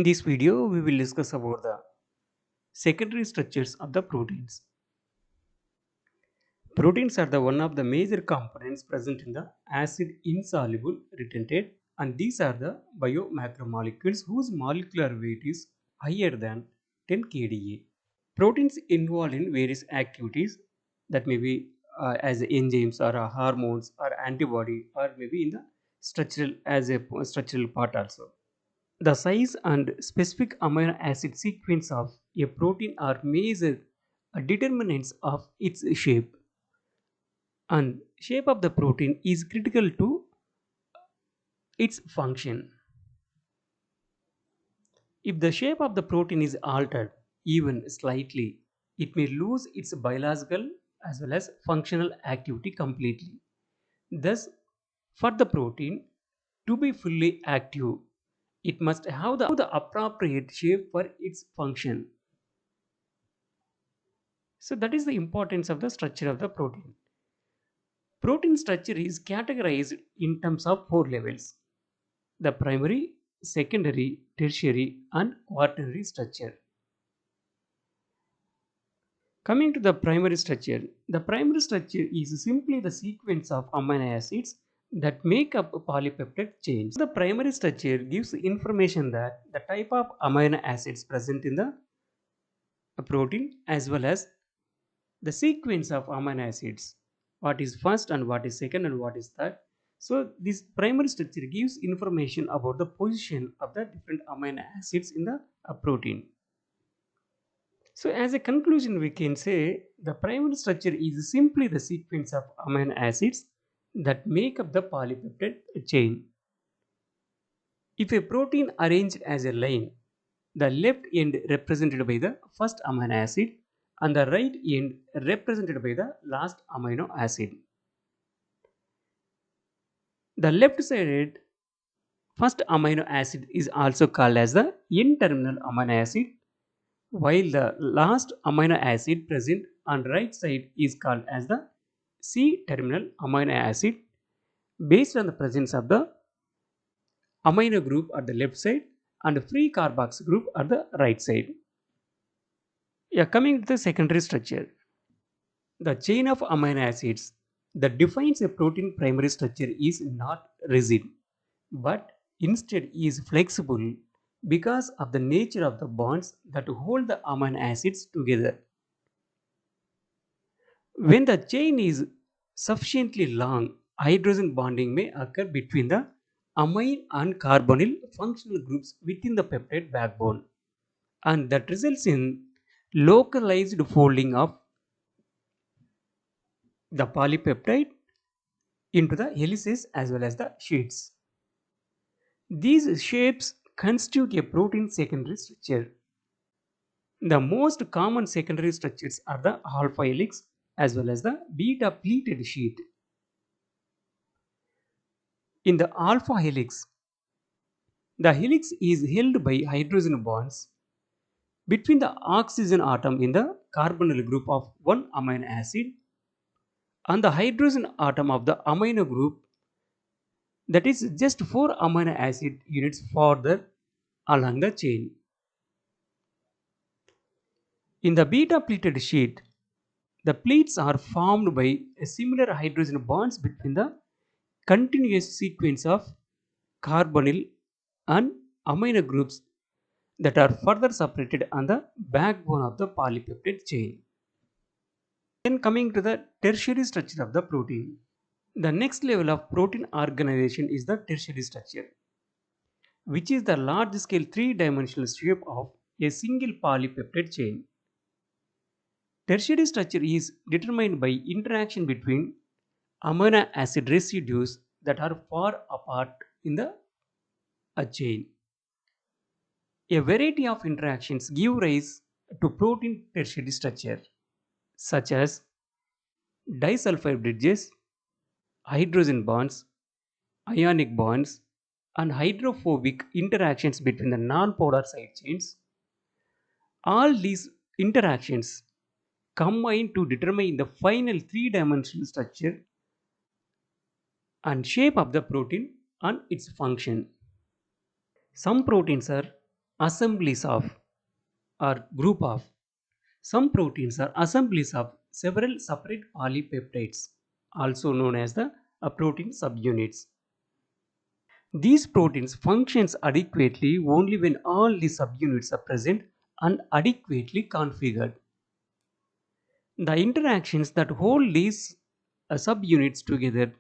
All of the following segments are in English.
In this video, we will discuss about the secondary structures of the proteins. Proteins are the one of the major components present in the acid insoluble retentate, and these are the biomacromolecules whose molecular weight is higher than 10 kDa. Proteins involved in various activities that may be as enzymes or hormones or antibody or maybe in the structural as a structural part also. The size and specific amino acid sequence of a protein are major determinants of its shape, and shape of the protein is critical to its function. If the shape of the protein is altered even slightly, it may lose its biological as well as functional activity completely. Thus, for the protein to be fully active, it must have the appropriate shape for its function. So that is the importance of the structure of the protein. Protein structure is categorized in terms of four levels: the primary, secondary, tertiary, and quaternary structure. Coming to the primary structure is simply the sequence of amino acids that make up a polypeptide chain. The primary structure gives information that the type of amino acids present in the protein as well as the sequence of amino acids, what is first and what is second and what is third. So this primary structure gives information about the position of the different amino acids in the protein. So as a conclusion, we can say the primary structure is simply the sequence of amino acids that make up the polypeptide chain. If a protein arranged as a line, the left end represented by the first amino acid and the right end represented by the last amino acid. The left sided first amino acid is also called as the N-terminal amino acid, while the last amino acid present on right side is called as the C-terminal amino acid based on the presence of the amino group at the left side and free carbox group at the right side. Yeah, coming to the secondary structure. The chain of amino acids that defines a protein primary structure is not rigid, but instead is flexible because of the nature of the bonds that hold the amino acids together. When the chain is sufficiently long, hydrogen bonding may occur between the amine and carbonyl functional groups within the peptide backbone, and that results in localized folding of the polypeptide into the helices as well as the sheets. These shapes constitute a protein secondary structure. The most common secondary structures are the alpha helix as well as the beta pleated sheet. In the alpha helix, the helix is held by hydrogen bonds between the oxygen atom in the carbonyl group of one amino acid and the hydrogen atom of the amino group, that is just 4 amino acid units further along the chain. In the beta pleated sheet, the pleats are formed by similar hydrogen bonds between the continuous sequence of carbonyl and amino groups that are further separated on the backbone of the polypeptide chain. Then coming to the tertiary structure of the protein. The next level of protein organization is the tertiary structure, which is the large scale three-dimensional shape of a single polypeptide chain. Tertiary structure is determined by interaction between amino acid residues that are far apart in the chain. A variety of interactions give rise to protein tertiary structure, such as disulfide bridges, hydrogen bonds, ionic bonds, and hydrophobic interactions between the non-polar side chains. All these interactions combine to determine the final three-dimensional structure and shape of the protein and its function. Some proteins are assemblies of or group of. Some proteins are assemblies of several separate polypeptides, also known as the protein subunits. These proteins functions adequately only when all the subunits are present and adequately configured. The interactions that hold these subunits together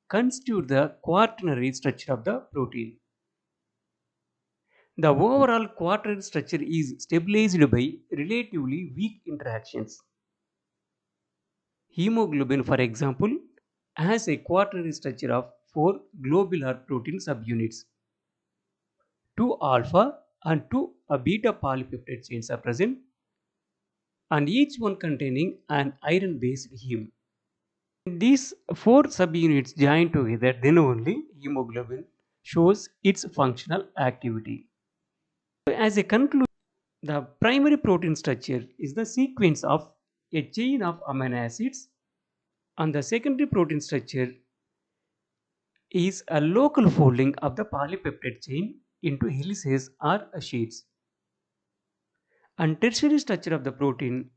constitute the quaternary structure of the protein. The overall quaternary structure is stabilized by relatively weak interactions. Hemoglobin, for example, has a quaternary structure of 4 globular protein subunits. 2 alpha and 2 beta polypeptide chains are present, and each one containing an iron-based heme. These 4 subunits join together, then only hemoglobin shows its functional activity. As a conclusion, the primary protein structure is the sequence of a chain of amino acids, and the secondary protein structure is a local folding of the polypeptide chain into helices or sheets. And tertiary structure of the protein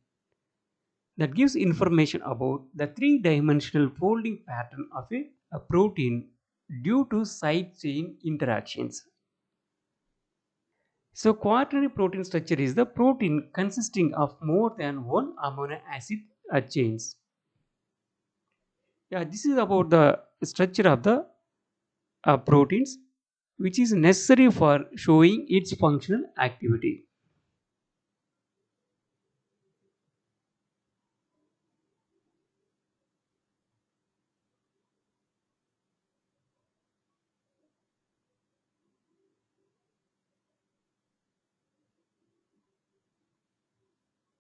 that gives information about the three-dimensional folding pattern of a protein due to side chain interactions. So quaternary protein structure is the protein consisting of more than one amino acid chains. Yeah, this is about the structure of the proteins which is necessary for showing its functional activity.